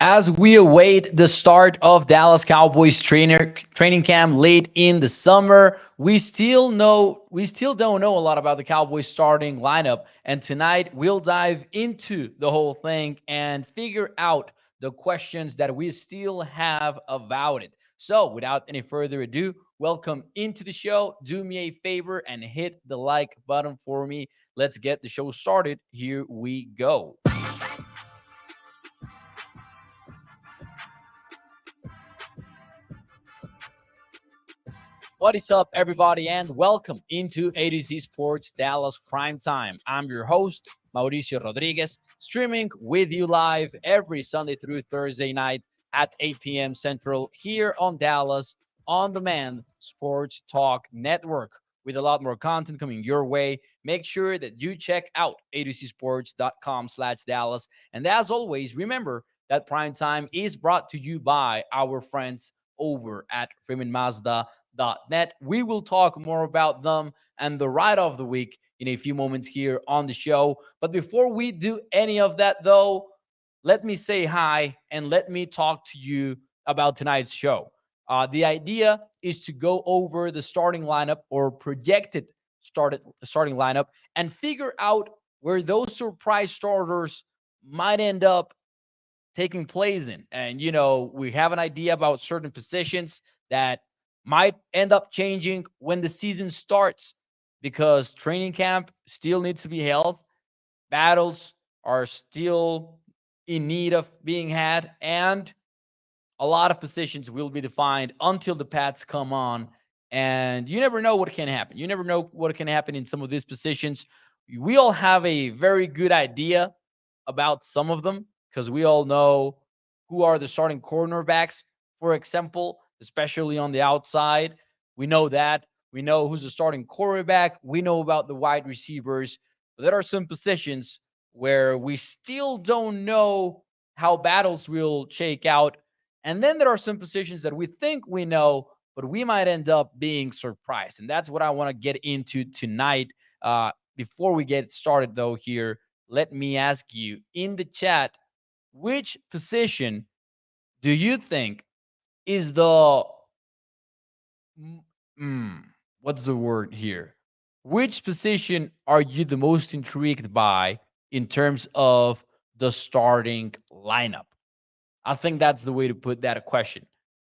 As we await the start of Dallas Cowboys training camp late in the summer, we still don't know a lot about the Cowboys starting lineup. And tonight we'll dive into the whole thing and figure out the questions that we still have about it. So, without any further ado, welcome into the show. Do me a favor and hit the like button for me. Let's get the show started. Here we go. What is up, everybody, and welcome into ADC Sports Dallas Prime Time. I'm your host, Mauricio Rodriguez, streaming with you live every Sunday through Thursday night at 8 p.m. Central here on Dallas On Demand Sports Talk Network with a lot more content coming your way. Make sure that you check out adcsports.com/Dallas. And as always, remember that Prime Time is brought to you by our friends over at Freeman Mazda net. We will talk more about them and the ride of the week in a few moments here on the show. But before we do any of that, though, let me say hi and let me talk to you about tonight's show. The idea is to go over the starting lineup or projected starting lineup and figure out where those surprise starters might end up taking place in. And, we have an idea about certain positions that might end up changing when the season starts because training camp still needs to be held. Battles are still in need of being had. And a lot of positions will be defined until the pads come on. And you never know what can happen. You never know what can happen in some of these positions. We all have a very good idea about some of them because we all know who are the starting cornerbacks, for example, especially on the outside. We know that. We know who's the starting quarterback. We know about the wide receivers. But there are some positions where we still don't know how battles will shake out. And then there are some positions that we think we know, but we might end up being surprised. And that's what I want to get into tonight. Before we get started, though, here, let me ask you in the chat, which position do you think is the mm, mm, what's the word here? Which position are you the most intrigued by in terms of the starting lineup? I think that's the way to put that question.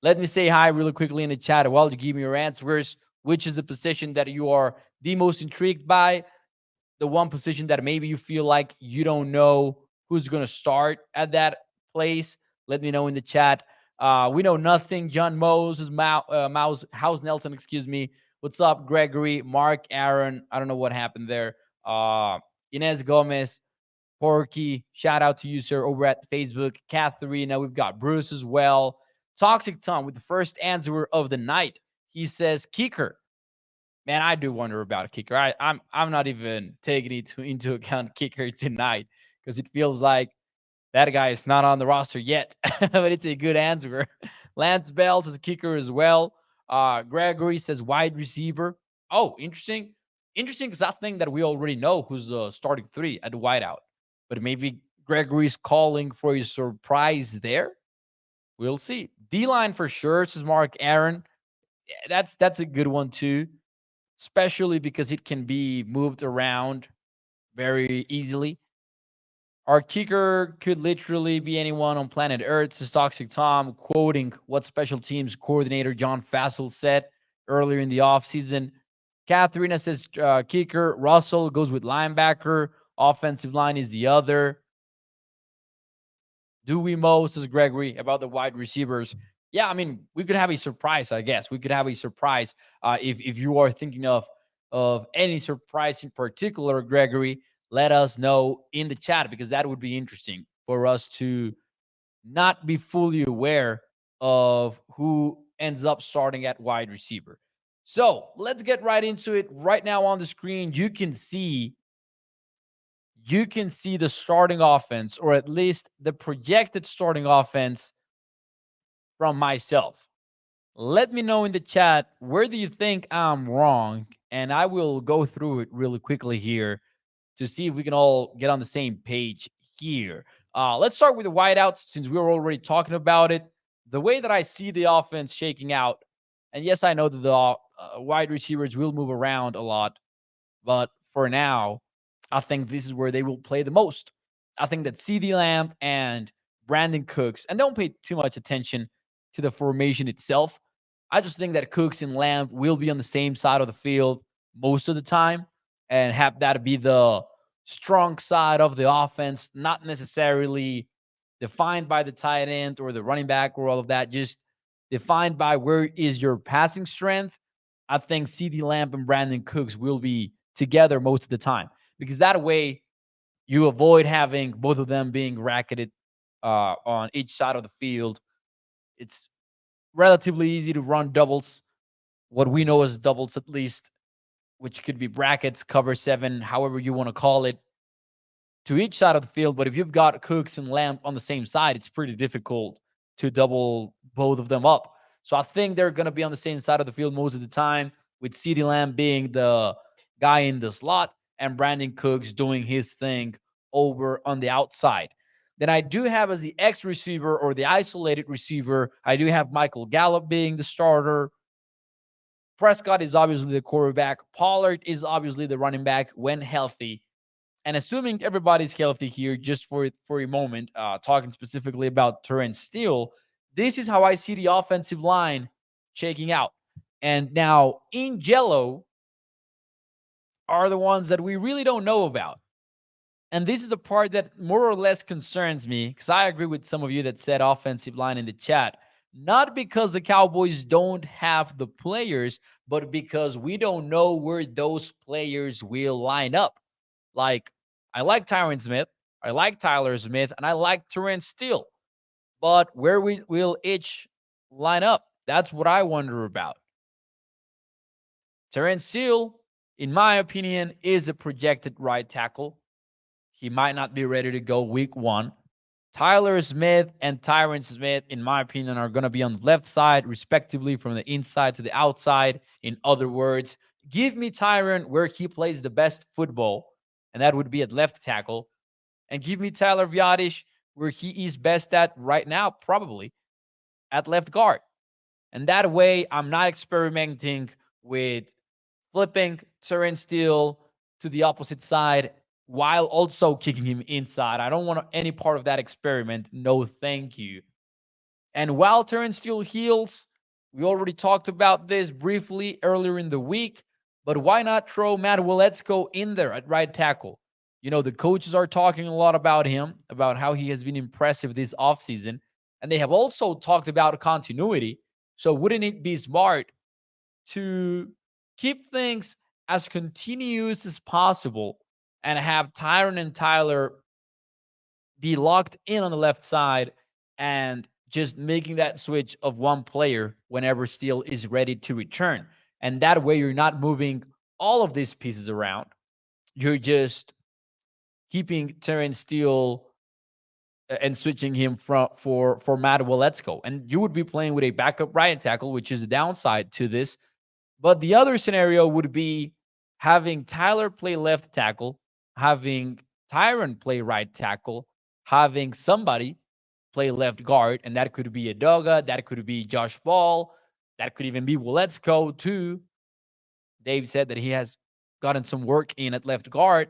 Let me say hi really quickly in the chat while you give me your answers. Which is the position that you are the most intrigued by? The one position that maybe you feel like you don't know who's going to start at that place, let me know in the chat. We know nothing. John Moses, Mouse, House Nelson, excuse me. What's up, Gregory, Mark, Aaron? I don't know what happened there. Inez Gomez, Porky, shout out to you, sir, over at Facebook. Katharina, we've got Bruce as well. Toxic Tom with the first answer of the night. He says, kicker. Man, I do wonder about a kicker. I'm not even taking it into account kicker tonight because it feels like that guy is not on the roster yet. But it's a good answer. Lance Bell says kicker as well. Gregory says wide receiver. Oh, interesting. Interesting because I think that we already know who's starting three at the wideout. But maybe Gregory's calling for a surprise there. We'll see. D line for sure, says Mark Aaron. Yeah, that's a good one too, especially because it can be moved around very easily. Our kicker could literally be anyone on planet Earth, says Toxic Tom, quoting what special teams coordinator John Fassel said earlier in the offseason. Katharina says kicker. Russell goes with linebacker. Offensive line is the other. Do we Mo, says Gregory, about the wide receivers? Yeah, I mean, we could have a surprise, I guess. We could have a surprise if you are thinking of any surprise in particular, Gregory. Let us know in the chat because that would be interesting for us to not be fully aware of who ends up starting at wide receiver. So let's get right into it. Right now on the screen, you can see the starting offense, or at least the projected starting offense from myself. Let me know in the chat, where do you think I'm wrong? And I will go through it really quickly here to see if we can all get on the same page here. Let's start with the wideouts since we were already talking about it. The way that I see the offense shaking out, and yes, I know that the wide receivers will move around a lot, but for now, I think this is where they will play the most. I think that CD Lamb and Brandon Cooks, and don't pay too much attention to the formation itself. I just think that Cooks and Lamb will be on the same side of the field most of the time and have that be the strong side of the offense, not necessarily defined by the tight end or the running back or all of that, just defined by where is your passing strength. I think CD Lamb and Brandon Cooks will be together most of the time because that way you avoid having both of them being racketed on each side of the field. It's relatively easy to run doubles, what we know as doubles at least, which could be brackets, cover seven, however you want to call it, to each side of the field. But if you've got Cooks and Lamb on the same side, it's pretty difficult to double both of them up. So I think they're going to be on the same side of the field most of the time, with CeeDee Lamb being the guy in the slot and Brandon Cooks doing his thing over on the outside. Then I do have as the X receiver or the isolated receiver, I do have Michael Gallup being the starter. Prescott is obviously the quarterback. Pollard is obviously the running back when healthy. And assuming everybody's healthy here, just for a moment, talking specifically about Terrence Steele, this is how I see the offensive line shaking out. And now in Jello are the ones that we really don't know about. And this is the part that more or less concerns me because I agree with some of you that said offensive line in the chat. Not because the Cowboys don't have the players, but because we don't know where those players will line up. Like, I like Tyron Smith, I like Tyler Smith, and I like Terrence Steele. But where we will each line up, that's what I wonder about. Terrence Steele, in my opinion, is a projected right tackle. He might not be ready to go week one. Tyler Smith and Tyron Smith, in my opinion, are going to be on the left side, respectively, from the inside to the outside. In other words, give me Tyron where he plays the best football, and that would be at left tackle. And give me Tyler Viadish where he is best at right now, probably at left guard. And that way, I'm not experimenting with flipping Terrence Steele to the opposite side while also kicking him inside. I don't want any part of that experiment. No, thank you. And while Terrence Steele heals, we already talked about this briefly earlier in the week, but why not throw Matt Willetsko in there at right tackle? You know, the coaches are talking a lot about him, about how he has been impressive this offseason, and they have also talked about continuity. So wouldn't it be smart to keep things as continuous as possible and have Tyron and Tyler be locked in on the left side and just making that switch of one player whenever Steele is ready to return. And that way you're not moving all of these pieces around. You're just keeping Terrence Steele and switching him for Matt Willetsko. And you would be playing with a backup right tackle, which is a downside to this. But the other scenario would be having Tyler play left tackle, having Tyron play right tackle, having somebody play left guard, and that could be Adoga, that could be Josh Ball, that could even be Willetsko too. Dave said that he has gotten some work in at left guard.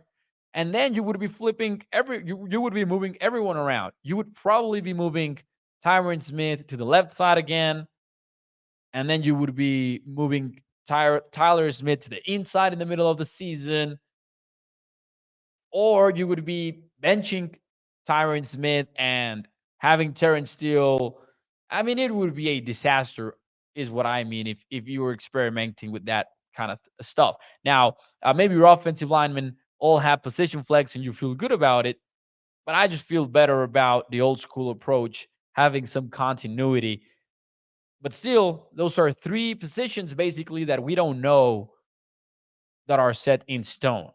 And then you would be flipping you would be moving everyone around. You would probably be moving Tyron Smith to the left side again, and then you would be moving Tyler Smith to the inside in the middle of the season, or you would be benching Tyron Smith and having Terrence Steele. I mean, it would be a disaster, is what I mean, if you were experimenting with that kind of stuff. Now, maybe your offensive linemen all have position flex and you feel good about it, but I just feel better about the old school approach, having some continuity. But still, those are three positions basically that we don't know that are set in stone.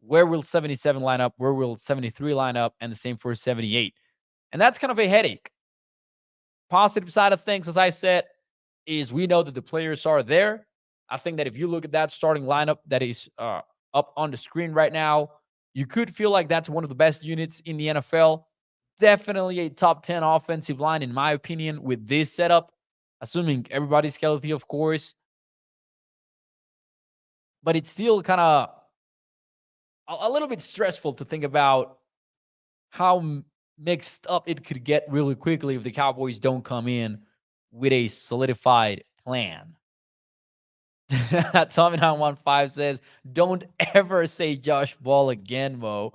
Where will 77 line up? Where will 73 line up? And the same for 78. And that's kind of a headache. Positive side of things, as I said, is we know that the players are there. I think that if you look at that starting lineup that is up on the screen right now, you could feel like that's one of the best units in the NFL. definitely a top 10 offensive line, in my opinion, with this setup, assuming everybody's healthy, of course. But it's still kind of a little bit stressful to think about how mixed up it could get really quickly if the Cowboys don't come in with a solidified plan. Tommy915 says, "Don't ever say Josh Ball again, Mo."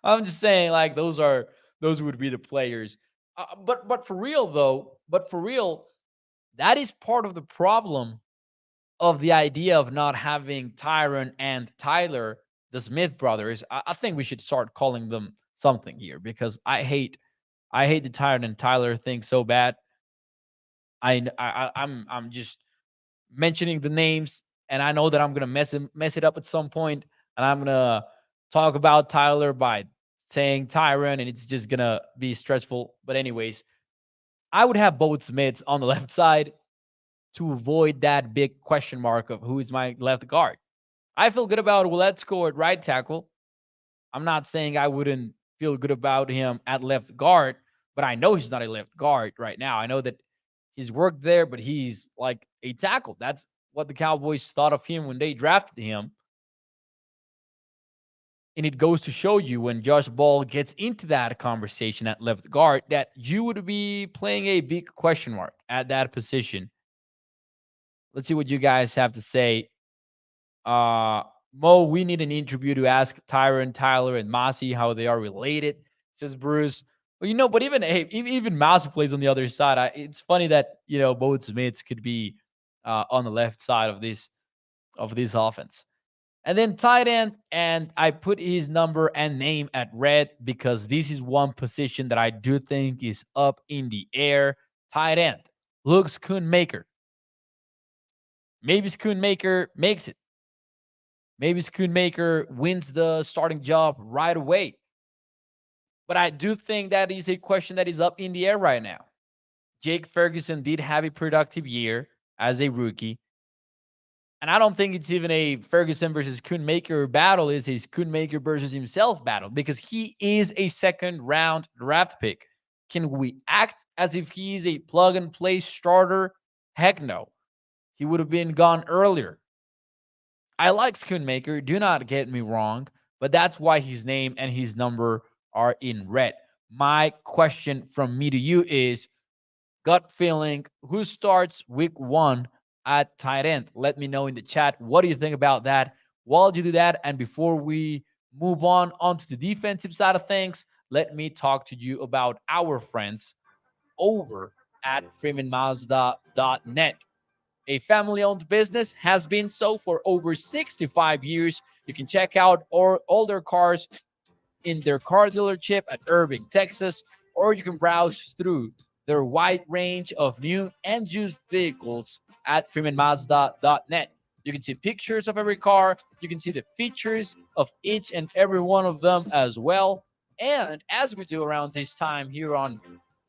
I'm just saying, like those would be the players. But for real though, that is part of the problem of the idea of not having Tyron and Tyler, the Smith brothers. I think we should start calling them something here because I hate the Tyron and Tyler thing so bad. I'm just mentioning the names, and I know that I'm gonna mess it up at some point, and I'm gonna talk about Tyler by saying Tyron, and it's just gonna be stressful. But anyways, I would have both Smiths on the left side to avoid that big question mark of who is my left guard. I feel good about Willetsko at right tackle. I'm not saying I wouldn't feel good about him at left guard, but I know he's not a left guard right now. I know that he's worked there, but he's like a tackle. That's what the Cowboys thought of him when they drafted him. And it goes to show you when Josh Ball gets into that conversation at left guard that you would be playing a big question mark at that position. Let's see what you guys have to say. Uh, Mo, we need an interview to ask Tyron, Tyler, and Mossy how they are related, says Bruce. Well, but even hey, even Mossy plays on the other side. It's funny that both Smiths could be on the left side of this offense. And then tight end, and I put his number and name at red because this is one position that I do think is up in the air. Tight end, Luke Schoonmaker. Maybe Schoonmaker makes it. Maybe Schoonmaker wins the starting job right away. But I do think that is a question that is up in the air right now. Jake Ferguson did have a productive year as a rookie. And I don't think it's even a Ferguson versus Schoonmaker battle. It's a Schoonmaker versus himself battle because he is a second round draft pick. Can we act as if he is a plug and play starter? Heck no. He would have been gone earlier. I like Schoonmaker, do not get me wrong, but that's why his name and his number are in red. My question from me to you is gut feeling, who starts week 1 at tight end? Let me know in the chat. What do you think about that? While you do that, and before we move on onto the defensive side of things, let me talk to you about our friends over at freemanmazda.net. A family owned business, has been so for over 65 years. You can check out all their cars in their car dealership at Irving, Texas, or you can browse through their wide range of new and used vehicles at freemanmazda.net. You can see pictures of every car, you can see the features of each and every one of them as well. And as we do around this time here on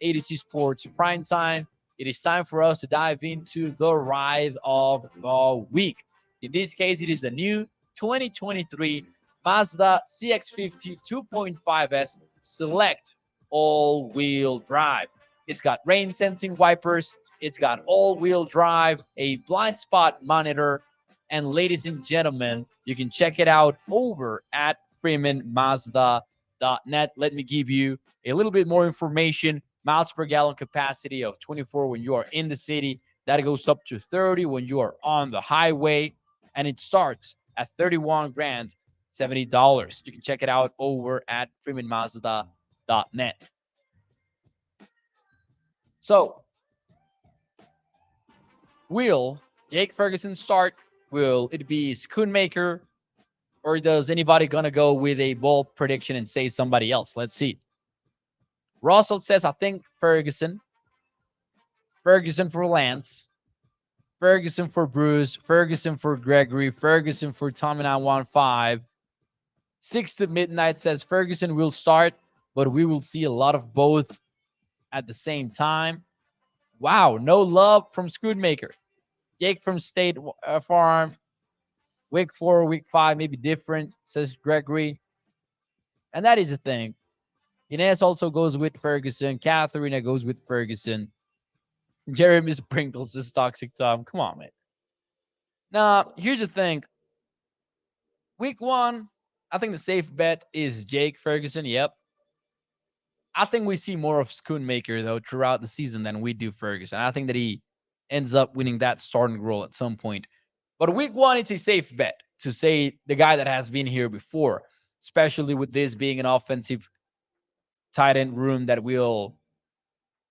ADC Sports Prime Time, it is time for us to dive into the ride of the week. In this case, it is the new 2023 Mazda CX-50 2.5S Select all-wheel drive. It's got rain sensing wipers, it's got all-wheel drive, a blind spot monitor, and ladies and gentlemen, you can check it out over at freemanmazda.net. Let me give you a little bit more information. Miles per gallon capacity of 24 when you are in the city. That goes up to 30 when you are on the highway. And it starts at 31 grand, $70. You can check it out over at freemanmazda.net. So, will Jake Ferguson start? Will it be Schoonmaker? Or does anybody gonna go with a bold prediction and say somebody else? Let's see. Russell says, I think Ferguson. Ferguson for Lance. Ferguson for Bruce. Ferguson for Gregory. Ferguson for Tommy915. 6 to midnight says Ferguson will start, but we will see a lot of both at the same time. Wow, no love from Schoonmaker. Jake from State Farm. Week 4, week 5, maybe different, says Gregory. And that is the thing. Ines also goes with Ferguson. Katharina goes with Ferguson. Jeremy Sprinkles is Toxic Tom. Come on, man. Now, here's the thing. Week one, I think the safe bet is Jake Ferguson. Yep. I think we see more of Schoonmaker, though, throughout the season than we do Ferguson. I think that he ends up winning that starting role at some point. But week one, it's a safe bet to say the guy that has been here before, especially with this being an offensive tight end room that will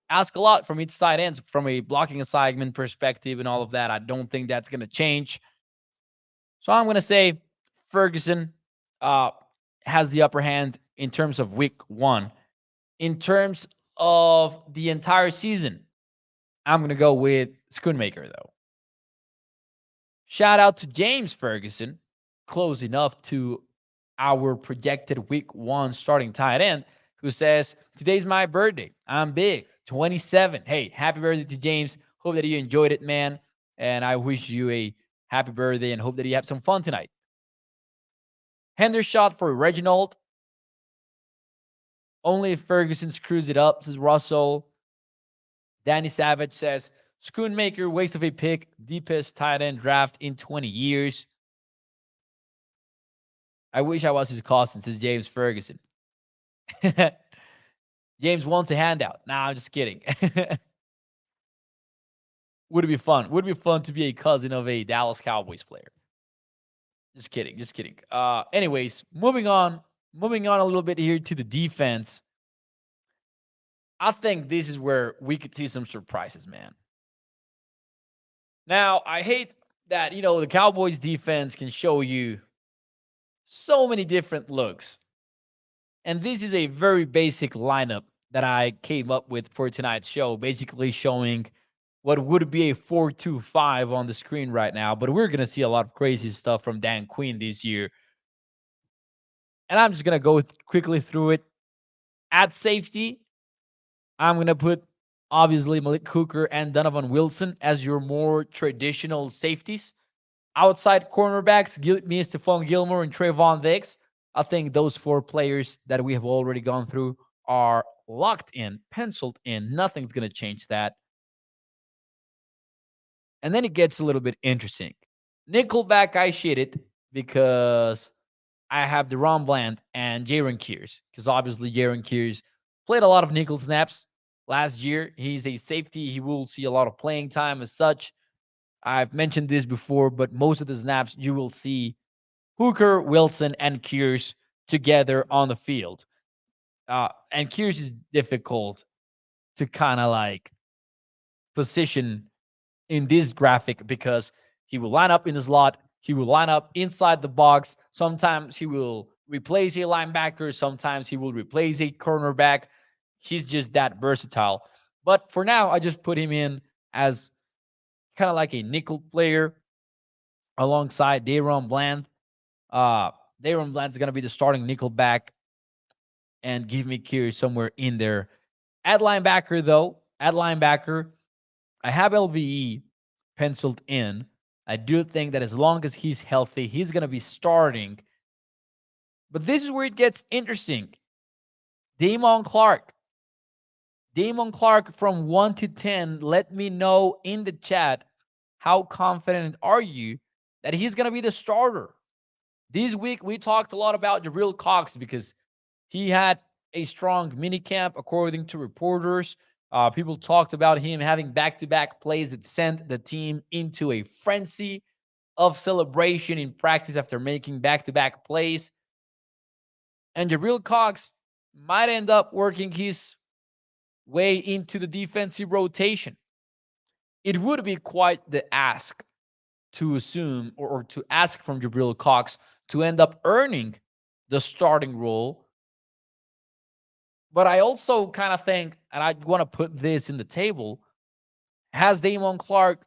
ask a lot from each side ends from a blocking assignment perspective and all of that. I don't think that's going to change. So I'm going to say Ferguson uh, has the upper hand in terms of week one. In terms of the entire season, I'm going to go with Schoonmaker, though. Shout out to James Ferguson, close enough to our projected week one starting tight end, who says, today's my birthday. I'm big, 27. Hey, happy birthday to James. Hope that you enjoyed it, man. And I wish you a happy birthday and hope that you have some fun tonight. Hendershot for Reginald. Only if Ferguson screws it up, says Russell. Danny Savage says, Schoonmaker, waste of a pick, deepest tight end draft in 20 years. I wish I was his cousin, says James Ferguson. James wants a handout. Nah, I'm just kidding. Would it be fun? Would it be fun to be a cousin of a Dallas Cowboys player? Just kidding. Just kidding. Anyways, moving on. Moving on a little bit here to the defense. I think this is where we could see some surprises, man. Now, I hate that, the Cowboys defense can show you so many different looks. And this is a very basic lineup that I came up with for tonight's show, basically showing what would be a 4-2-5 on the screen right now. But we're going to see a lot of crazy stuff from Dan Quinn this year. And I'm just going to go quickly through it. At safety, I'm going to put, obviously, Malik Hooker and Donovan Wilson as your more traditional safeties. Outside cornerbacks, give me Stephon Gilmore and Trayvon Diggs. I think those four players that we have already gone through are locked in, penciled in. Nothing's going to change that. And then it gets a little bit interesting. Nickelback, I shit it because I have Deron Bland and Jaron Kears. Because obviously Jaron Kears played a lot of nickel snaps last year. He's a safety. He will see a lot of playing time as such. I've mentioned this before, but most of the snaps you will see Hooker, Wilson, and Kears together on the field. And Kears is difficult to kind of like position in this graphic because he will line up in the slot. He will line up inside the box. Sometimes he will replace a linebacker. Sometimes he will replace a cornerback. He's just that versatile. But for now, I just put him in as kind of like a nickel player alongside Deron Bland. Deron Bland's going to be the starting nickel back and give me Kears somewhere in there. At linebacker, though, I have LVE penciled in. I do think that as long as he's healthy, he's going to be starting. But this is where it gets interesting. Damon Clark. Damon Clark from 1 to 10. Let me know in the chat how confident are you that he's going to be the starter. This week, we talked a lot about Jabril Cox because he had a strong minicamp, according to reporters. People talked about him having back-to-back plays that sent the team into a frenzy of celebration in practice after making back-to-back plays. And Jabril Cox might end up working his way into the defensive rotation. It would be quite the ask to assume or to ask from Jabril Cox to end up earning the starting role. But I also kind of think, and I want to put this in the table, has Damon Clark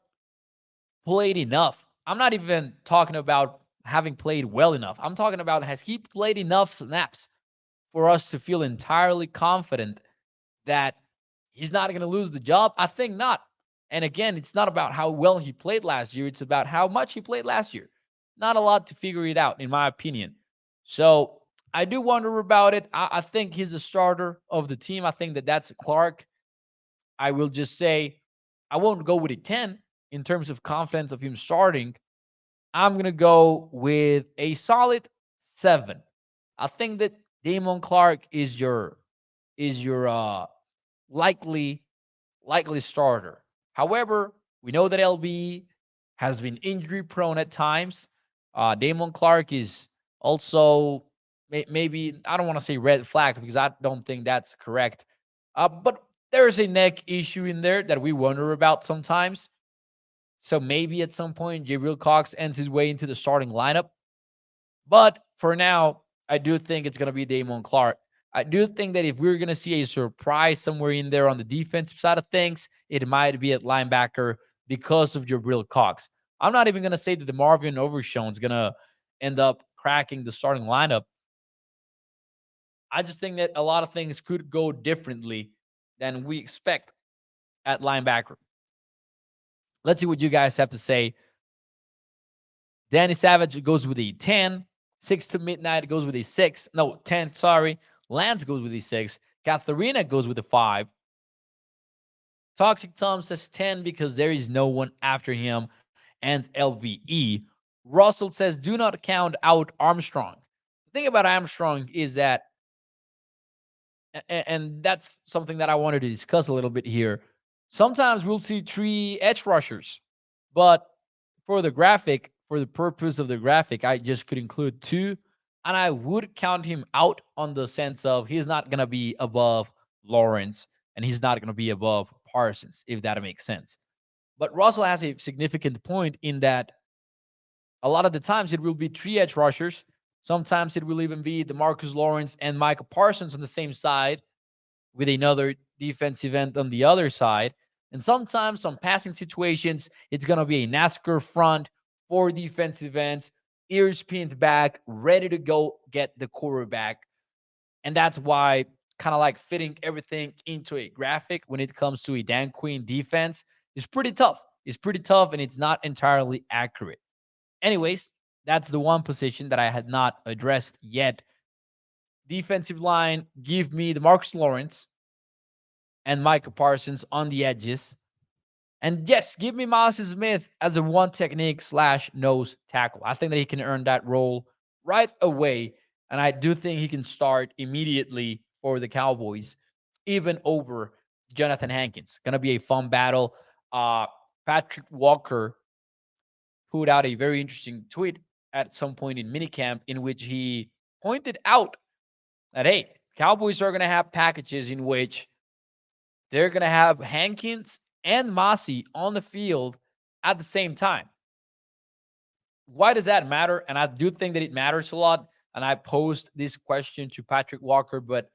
played enough? I'm not even talking about having played well enough. I'm talking about, has he played enough snaps for us to feel entirely confident that he's not going to lose the job? I think not. And again, it's not about how well he played last year. It's about how much he played last year. Not a lot to figure it out, in my opinion. So I do wonder about it. I think he's the starter of the team. I think that that's Clark. I will just say I won't go with a 10 in terms of confidence of him starting. I'm gonna go with a solid 7. I think that Damon Clark is your likely likely starter. However, we know that LB has been injury prone at times. Damon Clark is also maybe, I don't want to say red flag because I don't think that's correct. But there's a neck issue in there that we wonder about sometimes. So maybe at some point, Jabril Cox ends his way into the starting lineup. But for now, I do think it's going to be Damon Clark. I do think that if we're going to see a surprise somewhere in there on the defensive side of things, it might be at linebacker because of Jabril Cox. I'm not even going to say that the Marvin Overshown is going to end up cracking the starting lineup. I just think that a lot of things could go differently than we expect at linebacker. Let's see what you guys have to say. Danny Savage goes with a 10. 6 to midnight goes with a 6. No, 10, sorry. Lance goes with a 6. Katharina goes with a 5. Toxic Tom says 10 because there is no one after him and LVE. Russell says do not count out Armstrong. The thing about Armstrong is that, and that's something that I wanted to discuss a little bit here. Sometimes we'll see 3 edge rushers, but for the graphic, for the purpose of the graphic, I just could include 2, and I would count him out on the sense of he's not going to be above Lawrence and he's not going to be above Parsons, if that makes sense. But Russell has a significant point in that a lot of the times it will be 3 edge rushers. Sometimes it will even be DeMarcus Lawrence and Micah Parsons on the same side with another defensive end on the other side. And sometimes some passing situations, it's going to be a NASCAR front, 4 defensive ends, ears pinned back, ready to go get the quarterback. And that's why kind of like fitting everything into a graphic when it comes to a Dan Quinn defense is pretty tough. It's pretty tough and it's not entirely accurate. Anyways, that's the one position that I had not addressed yet. Defensive line, give me the Marcus Lawrence and Micah Parsons on the edges. And yes, give me Miles Smith as a one technique slash nose tackle. I think that he can earn that role right away. And I do think he can start immediately for the Cowboys, even over Jonathan Hankins. Gonna be a fun battle. Patrick Walker put out a very interesting tweet at some point in minicamp in which he pointed out that, hey, Cowboys are gonna have packages in which they're going to have Hankins and Massey on the field at the same time. Why does that matter? And I do think that it matters a lot. And I posed this question to Patrick Walker, but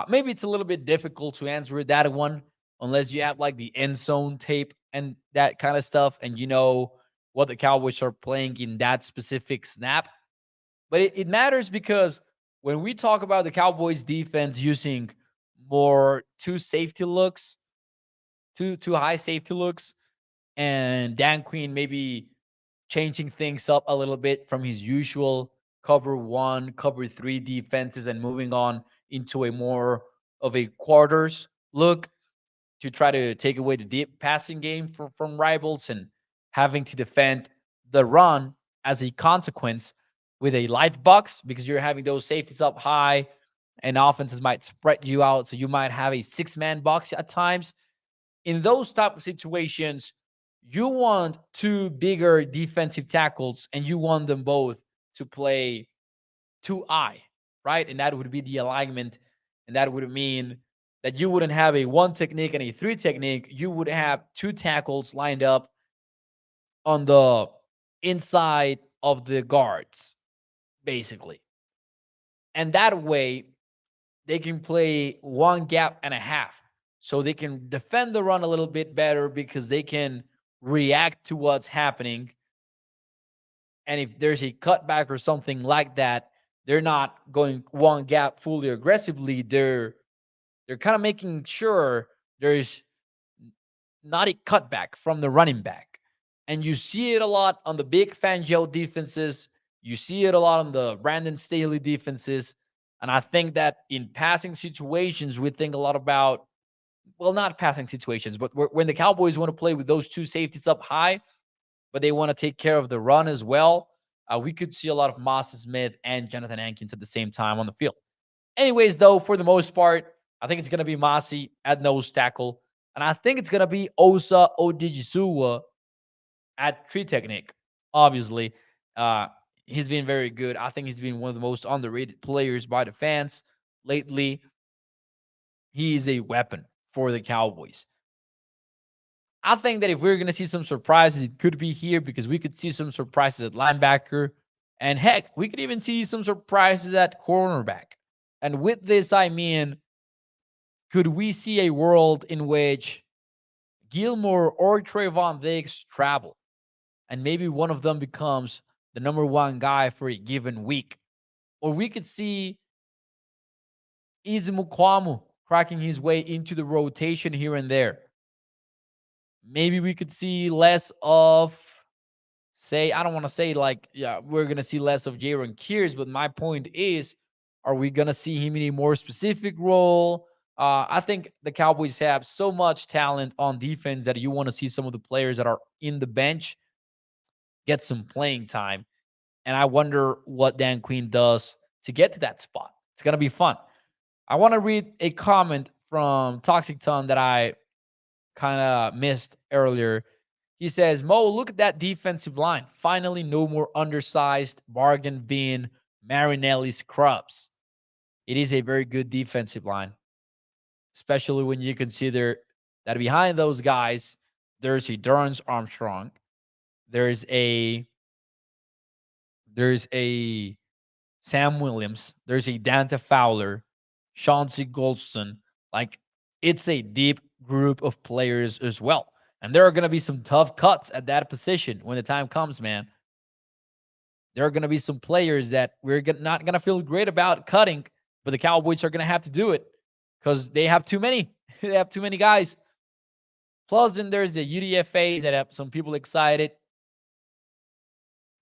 maybe it's a little bit difficult to answer that one unless you have like the end zone tape and that kind of stuff, and you know what the Cowboys are playing in that specific snap. But it matters because when we talk about the Cowboys defense using more two safety looks, two high safety looks, and Dan Quinn maybe changing things up a little bit from his usual cover 1, cover 3 defenses and moving on into a more of a quarters look to try to take away the deep passing game from rivals and having to defend the run as a consequence with a light box because you're having those safeties up high and offenses might spread you out. So you might have a 6-man box at times. In those type of situations, you want 2 bigger defensive tackles and you want them both to play 2-eye, right? And that would be the alignment. And that would mean that you wouldn't have a 1 technique and a 3 technique. You would have 2 tackles lined up on the inside of the guards, basically. And that way, they can play 1 gap and a half. So they can defend the run a little bit better because they can react to what's happening. And if there's a cutback or something like that, they're not going 1 gap fully aggressively. They're kind of making sure there's not a cutback from the running back. And you see it a lot on the big Fangio defenses. You see it a lot on the Brandon Staley defenses. And I think that in passing situations, we think a lot about, well, not passing situations, but when the Cowboys want to play with those two safeties up high, but they want to take care of the run as well, we could see a lot of Moss Smith and Jonathan Hankins at the same time on the field. Anyways, though, for the most part, I think it's going to be Mossy at nose tackle. And I think it's going to be Osa Odigizua at tree technique. Obviously, uh, he's been very good. I think he's been one of the most underrated players by the fans lately. He is a weapon for the Cowboys. I think that if we're going to see some surprises, it could be here because we could see some surprises at linebacker. And heck, we could even see some surprises at cornerback. And with this, I mean, could we see a world in which Gilmore or Trayvon Diggs travel and maybe one of them becomes the number one guy for a given week? Or we could see Izumukwamu cracking his way into the rotation here and there. Maybe we could see less of, say, I don't want to say like, yeah, we're going to see less of Jaron Kears, but my point is, are we going to see him in a more specific role? I think the Cowboys have so much talent on defense that you want to see some of the players that are in the bench get some playing time. And I wonder what Dan Quinn does to get to that spot. It's going to be fun. I want to read a comment from Toxic Ton that I kind of missed earlier. He says, Mo, look at that defensive line. Finally, no more undersized bargain bin Marinelli scrubs. It is a very good defensive line, especially when you consider that behind those guys, there's a Durrance Armstrong, there's a there's a Sam Williams, there's a Dante Fowler, Chauncey Goldston. Like, it's a deep group of players as well. And there are going to be some tough cuts at that position when the time comes, man. There are going to be some players that we're not going to feel great about cutting, but the Cowboys are going to have to do it because they have too many. They have too many guys. Plus, then there's the UDFAs that have some people excited.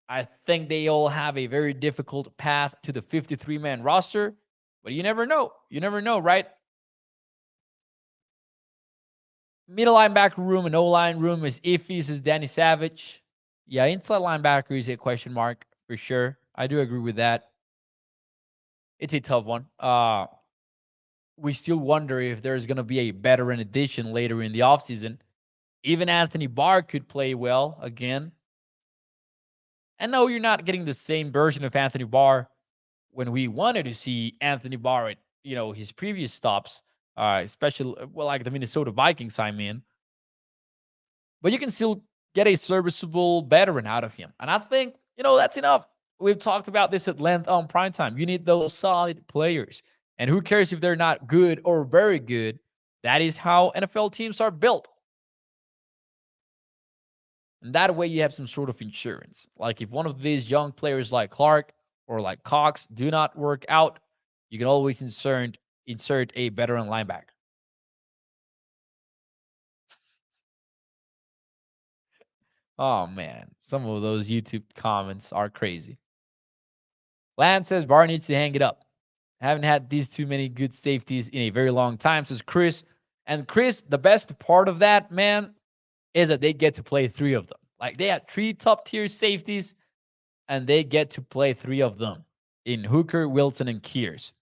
I think they all have a very difficult path to the 53-man roster, but you never know. You never know, right? Middle linebacker room and O-line room is iffy, says Danny Savage. Yeah, inside linebacker is a question mark for sure. I do agree with that. It's a tough one. We still wonder if there's going to be a veteran addition later in the offseason. Even Anthony Barr could play well again. And no, you're not getting the same version of Anthony Barr when we wanted to see Anthony Barr at, his previous stops, especially, well, like the Minnesota Vikings, I mean. But you can still get a serviceable veteran out of him. And I think, that's enough. We've talked about this at length on primetime. You need those solid players. And who cares if they're not good or very good? That is how NFL teams are built. And that way you have some sort of insurance. Like if one of these young players like Clark or like Cox do not work out, you can always insert a veteran linebacker. Oh man, some of those YouTube comments are crazy. Lance says Barr needs to hang it up. Haven't had these too many good safeties in a very long time, says Chris. And Chris, the best part of that, man, is that they get to play three of them. Like they have three top tier safeties, and they get to play three of them in Hooker, Wilson, and Kears.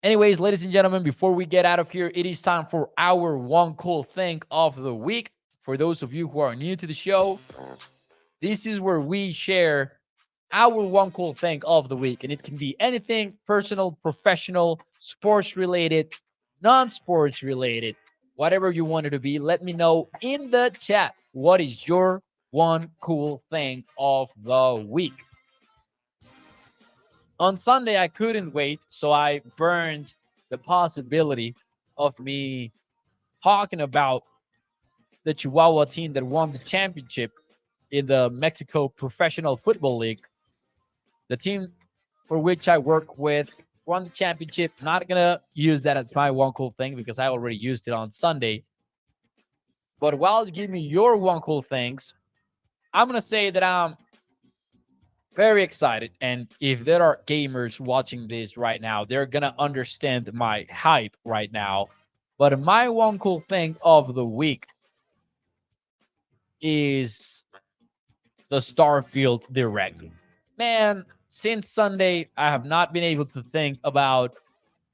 Anyways, ladies and gentlemen, before we get out of here, it is time for our one cool thing of the week. For those of you who are new to the show, this is where we share our one cool thing of the week. And it can be anything personal, professional, sports related, non sports related, whatever you want it to be. Let me know in the chat what is your one cool thing of the week. On Sunday, I couldn't wait, so I burned the possibility of me talking about the Chihuahua team that won the championship in the Mexico Professional Football League. The team for which I work with won the championship. Not gonna use that as my one cool thing because I already used it on Sunday. But while you give me your one cool things, I'm gonna say that Very excited. And if there are gamers watching this right now, they're gonna understand my hype right now. But my one cool thing of the week is the Starfield Direct. Man, since Sunday, I have not been able to think about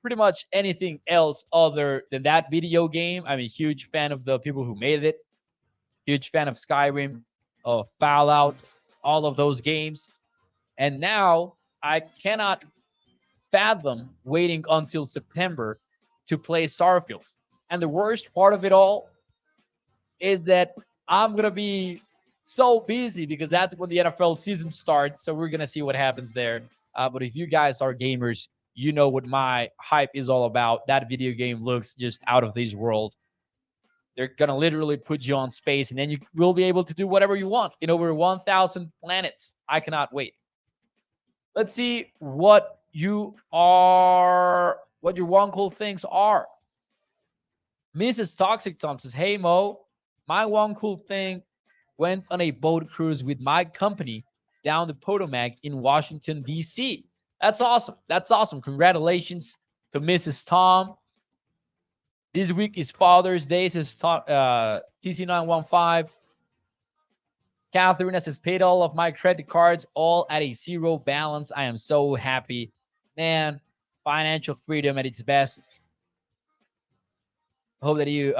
pretty much anything else other than that video game. I'm a huge fan of the people who made it, huge fan of Skyrim, of Fallout, all of those games. And now I cannot fathom waiting until September to play Starfield. And the worst part of it all is that I'm gonna be so busy because that's when the NFL season starts. So we're gonna see what happens there. But if you guys are gamers, you know what my hype is all about. That video game looks just out of this world. They're gonna literally put you on space, and then you will be able to do whatever you want in over 1,000 planets. I cannot wait. Let's see what your one cool things are. Mrs. Toxic Tom says, "Hey Mo, my one cool thing went on a boat cruise with my company down the Potomac in Washington, D.C. That's awesome. That's awesome. Congratulations to Mrs. Tom. This week is Father's Day, says TC915. Catherine has paid all of my credit cards, all at a zero balance. I am so happy. Man, financial freedom at its best. Hope that you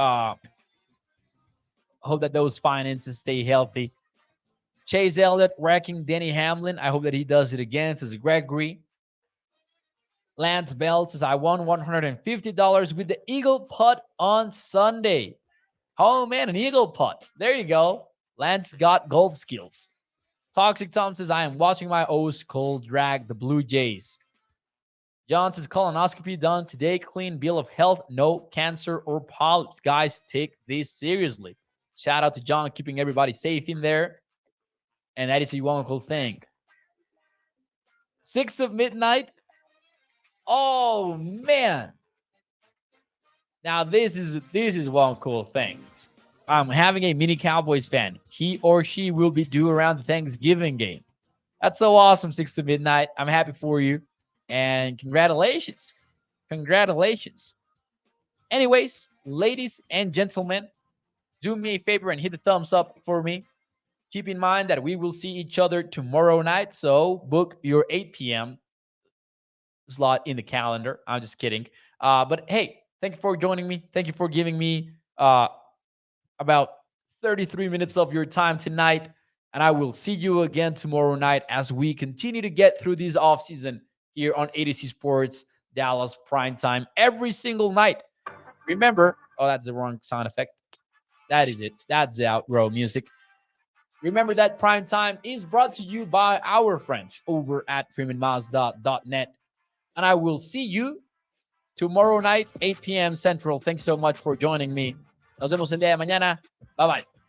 hope that those finances stay healthy. Chase Elliott wrecking Denny Hamlin. I hope that he does it again, says Gregory. Lance Bell says, I won $150 with the Eagle putt on Sunday. Oh man, an Eagle putt. There you go. Lance got golf skills. Toxic Tom says, I am watching my O's cold drag the Blue Jays. John says, colonoscopy done today. Clean bill of health. No cancer or polyps. Guys, take this seriously. Shout out to John, keeping everybody safe in there. And that is a wonderful thing. 6th of midnight. Oh man. Now this is one cool thing. Having a mini Cowboys fan. He or she will be due around the Thanksgiving game. That's so awesome, 6 to midnight. I'm happy for you. And congratulations. Congratulations. Anyways, ladies and gentlemen, do me a favor and hit the thumbs up for me. Keep in mind that we will see each other tomorrow night. So book your 8 p.m. slot in the calendar. I'm just kidding. But hey, thank you for joining me. Thank you for giving me about 33 minutes of your time tonight. And I will see you again tomorrow night as we continue to get through this offseason here on ADC Sports Dallas Prime Time every single night. Remember, oh, that's the wrong sound effect. That is it. That's the outro music. Remember that Prime Time is brought to you by our friends over at freemanmazda.net. And I will see you tomorrow night, 8 p.m. Central. Thanks so much for joining me. Nos vemos el día de mañana. Bye bye.